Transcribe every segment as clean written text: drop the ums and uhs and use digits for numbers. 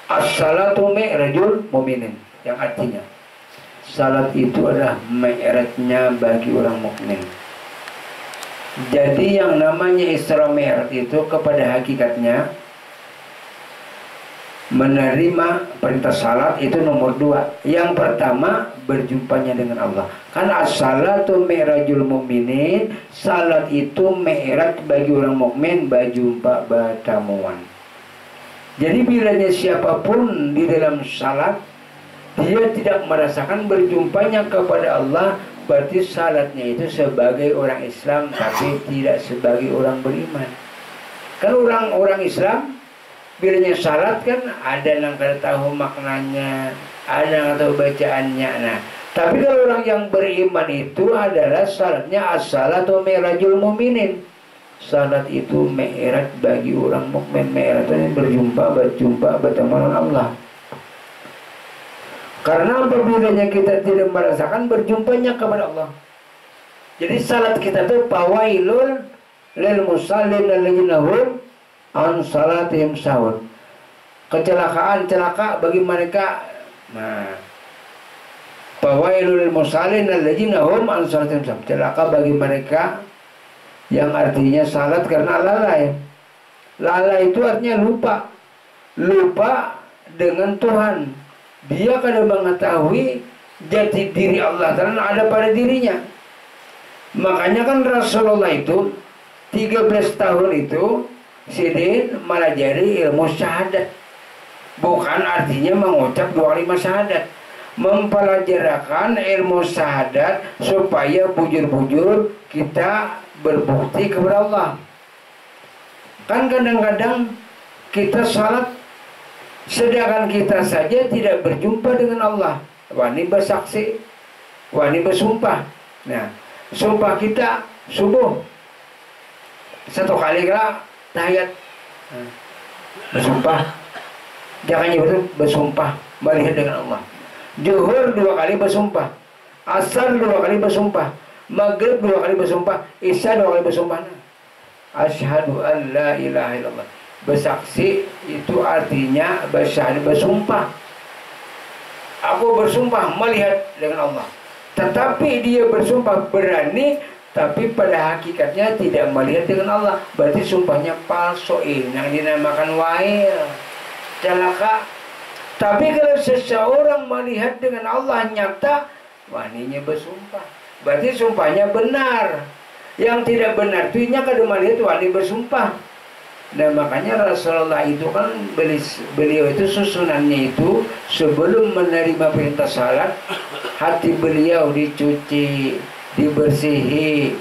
As-salatu mi'rajul mu'minin, yang artinya salat itu adalah mi'rajnya bagi orang mukmin. Jadi yang namanya Isra Mi'raj itu kepada hakikatnya menerima perintah salat itu nomor 2. Yang pertama berjumpanya dengan Allah. Kan as-salatu mi'rajul mu'minin, salat itu mi'raj bagi orang mukmin, berjumpa bertemuan. Jadi bilanya siapapun di dalam salat dia tidak merasakan berjumpanya kepada Allah, berarti salatnya itu sebagai orang Islam tapi tidak sebagai orang beriman. Kan orang Islam bilanya salat kan ada yang kada tahu maknanya, ada yang tahu bacaannya. Nah, tapi kalau orang yang beriman itu adalah salatnya as-salatu mi'rajul mu'minin. Salat itu mi'raj bagi orang mukmin, mi'raj itu berjumpa bertemu dengan Allah. Karena apabila kita tidak merasakan berjumpanya kepada Allah. Jadi salat kita itu fawailul lil musallin alladzina hum an salatihim sahun. Celaka bagi mereka. Nah, fawailul lil musallin alladzina hum an salatihim sahun. Celaka bagi mereka yang artinya salat karena lalai. Lalai itu artinya lupa dengan Tuhan. Dia kadang mengetahui jati diri Allah Ta'ala ada pada dirinya. Makanya kan Rasulullah itu 13 tahun itu sidin melajari ilmu syahadat. Bukan artinya mengucap 25 syahadat, mempelajarakan ilmu syahadat supaya bujur-bujur kita berbukti kepada Allah. Kan kadang-kadang kita salat sedangkan kita saja tidak berjumpa dengan Allah. Wani bersaksi, wani bersumpah. Nah, sumpah kita subuh 1 kali lah tahiyat, bersumpah. Jangan betul bersumpah melihat dengan Allah. Zuhur 2 kali bersumpah, asar 2 kali bersumpah, maghrib 2 kali bersumpah, isya 2 kali bersumpah. Asyhadu an la ilaha illallah. Bersaksi itu artinya bersumpah. Aku bersumpah melihat dengan Allah. Tetapi dia bersumpah berani, tapi pada hakikatnya tidak melihat dengan Allah. Berarti sumpahnya palsu, yang dinamakan wail, celaka. Tapi kalau seseorang melihat dengan Allah nyata, waninya bersumpah, berarti sumpahnya benar. Yang tidak benar itu kada melihat wani bersumpah. Nah makanya Rasulullah itu kan beliau itu susunannya itu sebelum menerima perintah salat, hati beliau dicuci, dibersihi.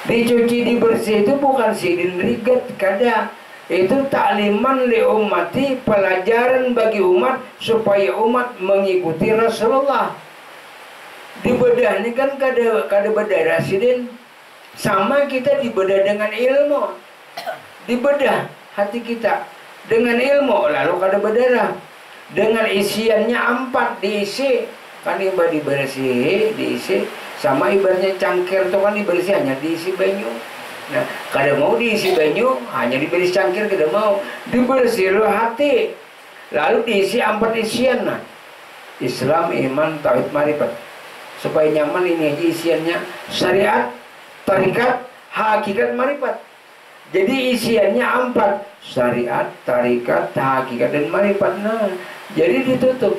Dicuci, dibersih itu bukan sidin rigat, kada. Itu takliman li ummati, pelajaran bagi umat supaya umat mengikuti Rasulullah. Dibedah ini kan kada berdarah sidin. Sama kita dibedah dengan ilmu. Dibedah hati kita dengan ilmu, lalu kada berdarah. Dengan isiannya 4 diisi, kan ibadah dibersih, diisi. Sama ibaratnya cangkir itu kan dibersih hanya diisi banyu. Nah, kada mau diisi banyu, hanya diberi cangkir, kada mau. Dibersih lo hati, lalu diisi 4 isian. Nah, Islam, iman, tauhid, marifat. Supaya nyaman ini aja isiannya, syariat, tarikat, hakikat, marifat. Jadi isiannya 4, syariat, tarikat, hakikat, dan marifat. Nah, jadi ditutup.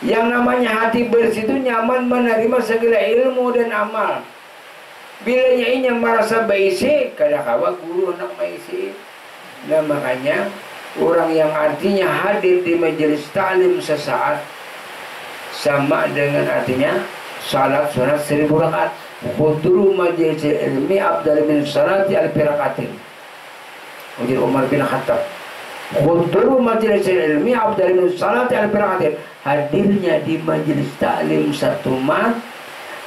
Yang namanya hati bersih itu nyaman menerima segala ilmu dan amal. Bila nyainya merasa baisi, kadang-kadang guru anak baisi. Nah makanya orang yang artinya hadir di majelis ta'lim sesaat sama dengan artinya salat sunat 1000 rakaat. Khudru majelis ilmi afdal min salati alfi rakaatin. Ujar Umar bin Khattab. Khudru majelis ilmi afdal min salati alfi rakaatin. Hadirnya di majelis ta'lim 1 mat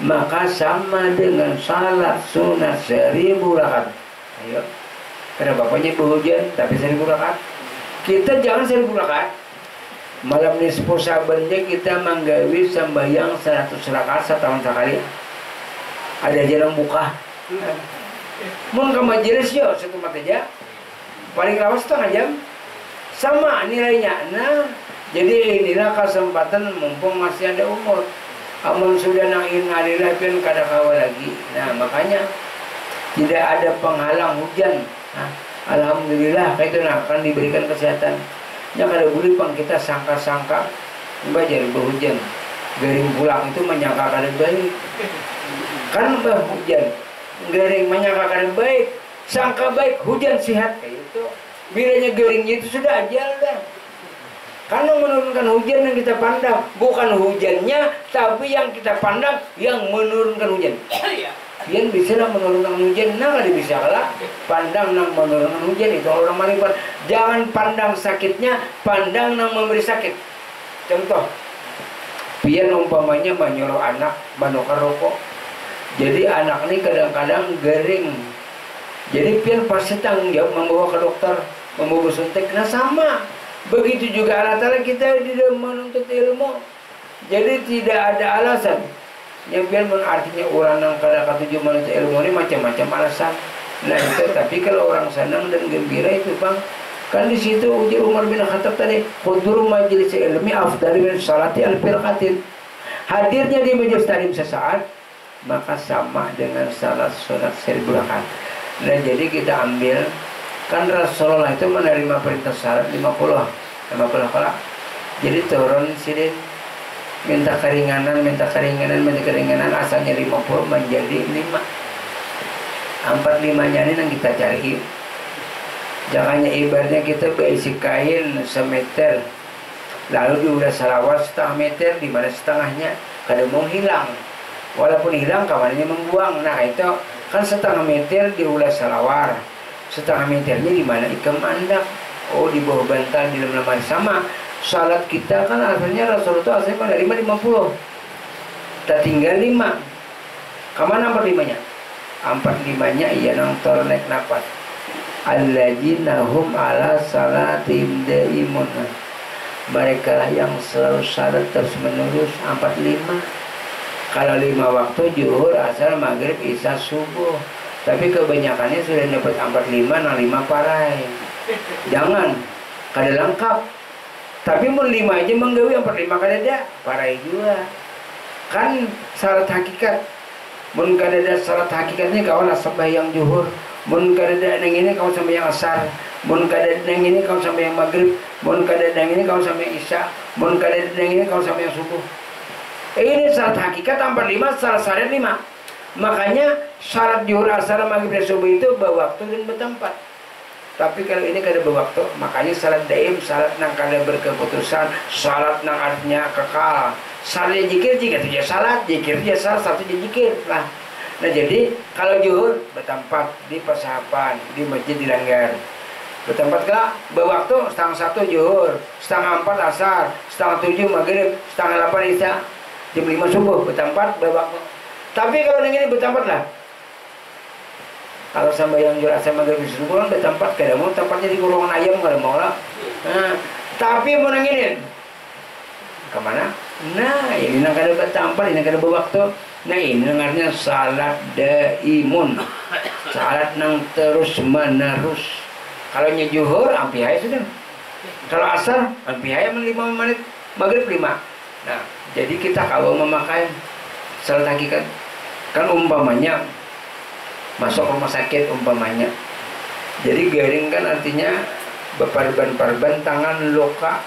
maka sama dengan salat sunat 1000 rakaat. Ayo, karena bapaknya berhujan tapi 1000 rakaat. Kita jangan 1000 rakaat. Malam nisfu sabannya kita menggawi sembahyang 100 rakaat setahun sekali. Ada jarang buka. Mau ke majelis yuk 1 mat aja. Paling lawas setengah jam. sama nilainya. Nah, jadi inilah kesempatan mumpung masih ada umur. Amun sudah nangin alilah pian kada kawa lagi. Nah, makanya tidak ada penghalang hujan. Nah, alhamdulillah kayak itu akan diberikan kesehatan. Yang kada boleh pang kita sangka-sangka bajar berhujan. Garing pulang itu menyangka kada baik. Kan hujan. Garing menyangka kada baik, sangka baik, hujan sehat kayak itu. Bilanya garingnya itu sudah ajal dah. Karena menurunkan hujan yang kita pandang, bukan hujannya, tapi yang kita pandang yang menurunkan hujan. Yang bisa lah menurunkan hujan, nah kada bisa lah pandang nang menurunkan hujan itu orang marifat. Jangan pandang sakitnya, pandang nang memberi sakit. Contoh, pian umpamanya menyuruh anak menukar rokok. Jadi anak ini kadang-kadang garing. Jadi pian pasti tanggung jawab membawa ke dokter, membawa suntik. Nah sama. Begitu juga Allah kita di dalam menuntut ilmu. Jadi tidak ada alasan. Yang biar artinya orang yang kada katuju menuntut ilmu ini macam-macam alasan. Nah itu tapi kalau orang senang dan gembira itu bang, kan di situ ujar Umar bin Khattab tadi, hudur majelis ilmi afdal min salati al-firqatin. Hadirnya di majelis taklim sesaat maka sama dengan salat sunat 1000 rakaat. Nah jadi kita ambil kan Rasulullah itu menerima perintah syarat 50 kala. Jadi turun sini minta keringanan asalnya 50 menjadi 5. 45-nya ini yang kita cari. Jangannya ibaratnya kita berisi kain semeter lalu diulah salawat setengah meter, di mana setengahnya kada mau hilang. Walaupun hilang kawannya membuang. Nah itu kan setengah meter diulah salawar, setengah meternya di mana ikam andak. Oh di bawah bantal di dalam lemari. Sama salat kita kan asalnya Rasulullah asalnya menerima 50. Tak tinggal 5. Kemana 45-nya? 45-nya ia nang tornek nafas. Alladzina hum ala salatim daimun. Mereka lah yang selalu salat terus menerus 45. Kalau 5 waktu zuhur, asar, maghrib, isya, subuh. Tapi kebanyakannya sudah dapat 45, nah 5 parai. Jangan, kada lengkap. Tapi mau 5 aja menggawi 45 kada ada, parai juga. Kan syarat hakikat. Mun kada ada syarat hakikatnya kawan sembahyang zuhur. Mun kada ada nang ini kawan sembahyang asar. Mun kada ada nang ini kawan sembahyang maghrib. Mun kada ada nang ini kawan sembahyang isya. Mun kada ada nang ini kawan sembahyang subuh. Ini syarat hakikat 45, syarat syariat 5. Makanya syarat zuhur, asar, maghrib dan subuh itu berwaktu dan bertempat. Tapi kalau ini kada berwaktu, makanya syarat daim, syarat nang kada berkeputusan, syarat nang artinya kekal. Syarat jikir jika itu ya salat, jikir ya salat, satu jikir lah. Nah jadi kalau zuhur bertempat di Pasahapan, di masjid di Langgar. Bertempat kah? Berwaktu setengah 1 zuhur, setengah 4 asar, setengah 7 maghrib, setengah 8 isya. Jam 5 subuh bertempat berwaktu. Tapi kalau yang ini bertempat lah. Kalau sampai yang jual asam maghrib subuh kan bertempat, kada mau tempatnya di kurungan ayam kada mau lah. Nah, tapi mau yang ini kemana? Nah, ini nang kada bertempat, ini kada berwaktu. Nah, ini dengarnya salat daimun. Salat nang terus menerus. Kalau zuhur ampihai sudah. Kalau asar ampihai 5 menit, maghrib 5. Nah, jadi kita kalau memakai salat hakikat kan umpamanya masuk rumah sakit umpamanya. Jadi garing kan artinya beparban-parban tangan luka.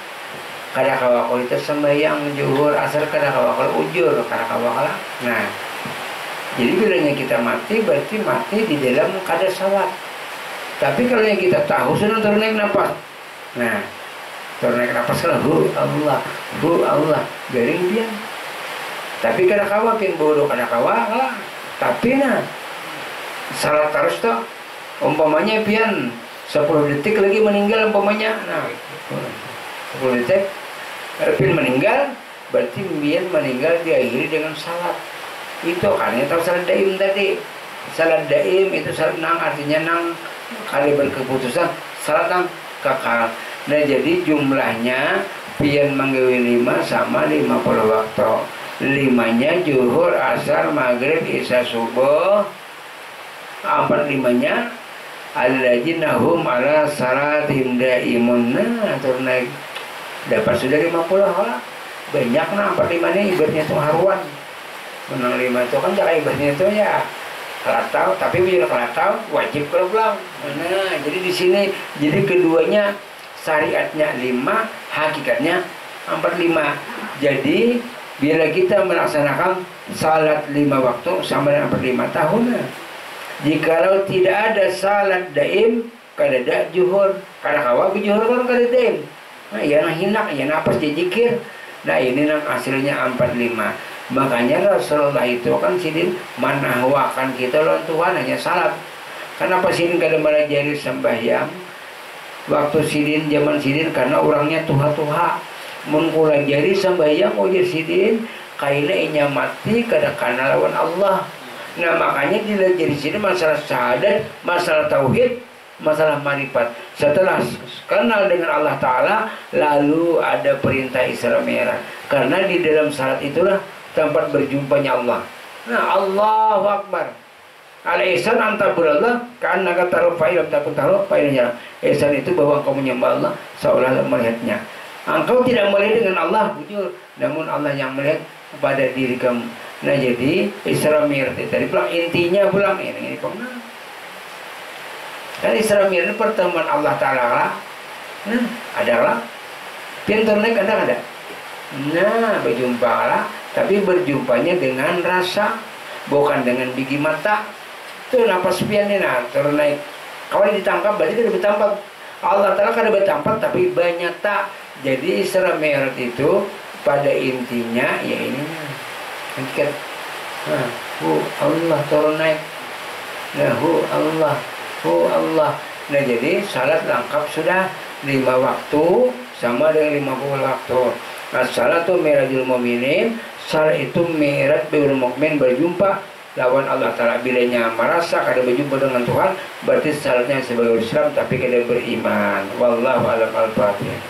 Kada kawakal itu sembahyang zuhur asar kada kawakal ujur kada kawakal. Nah, jadi bilanya kita mati berarti mati di dalam kada salat. Tapi kalau yang kita tahu sudah turun naik nafas. Nah, turun naik nafas kan hu Allah garing pian. Tapi kada kawakin bodoh kada kawakal. Tapi nah salat terus toh umpamanya pian 10 detik lagi meninggal umpamanya. Nah 10 detik pian meninggal berarti pian meninggal diakhiri dengan salat. Itu kan yang tahu salat daim tadi. Salat daim itu salat nang artinya nang kali berkeputusan, salat nang kekal. Nah jadi jumlahnya pian menggawi 5 sama 50 waktu. 5-nya zuhur, asar, maghrib, isya, subuh. 45-nya alladzina hum ala salatihim daimun. Nah, turun naik dapat sudah 50 lah. Banyak nah 45 nih ibaratnya itu haruan. Menang 5 itu kan cara ibaratnya itu ya kelatau, tapi bila kelatau wajib kalau pulang. Nah, jadi di sini jadi keduanya syariatnya 5, hakikatnya 45. Jadi bila kita melaksanakan salat 5 waktu sama dengan 45 tahun. Jikalau tidak ada salat daim, kada ada juhur. Karena kawa juhur kan kada daim. Nah, ya hinak, ya napas jikir. Nah, ini nang hasilnya 45. Makanya Rasulullah itu kan sidin manahwakan kita lawan Tuhan hanya salat. Kenapa sidin kada melajari sembahyang? Waktu sidin zaman sidin karena orangnya tuha-tuha. Mun kula jari sembahyang ujar sidin kaila inya mati kada kana lawan Allah. Nah, makanya dilajari sidin masalah syahadat, masalah tauhid, masalah marifat. Setelah kenal dengan Allah Ta'ala, lalu ada perintah Isra Mi'raj. Karena di dalam salat itulah tempat berjumpanya Allah. Nah, Allahu Akbar. Al-ihsan antabudallah ka'annaka tarahu fa illam takun tarahu fa innahu yaraak. Ihsan itu bahwa engkau menyembah Allah seolah melihatnya. Engkau tidak melihat dengan Allah, jujur, namun Allah yang melihat pada diri kamu. Nah, jadi Isra Mi'raj tadi pulang intinya pulang ini pernah. Kan Isra Mi'raj pertemuan Allah Ta'ala lah. Nah, adalah pintu naik ada. Nah, berjumpa lah, tapi berjumpanya dengan rasa, bukan dengan gigi mata. Itu napas piannya, nah, turun naik. Kalau ditangkap berarti kada bertampak. Allah Ta'ala kada bertampak tapi banyak tak. Jadi Isra Mi'raj itu pada intinya ya ininya. Hakikat. Nah, Allah turun naik. Nah, Allah. Nah, jadi salat lengkap sudah 5 waktu sama dengan 50 waktu. Nah, salat itu mi'rajul mu'minin. Salat itu mi'raj bil mukmin berjumpa lawan Allah Ta'ala. Bilanya merasa kada berjumpa dengan Tuhan, berarti salatnya sebagai Islam tapi kada beriman. Wallahu a'lam. Al-Fatihah.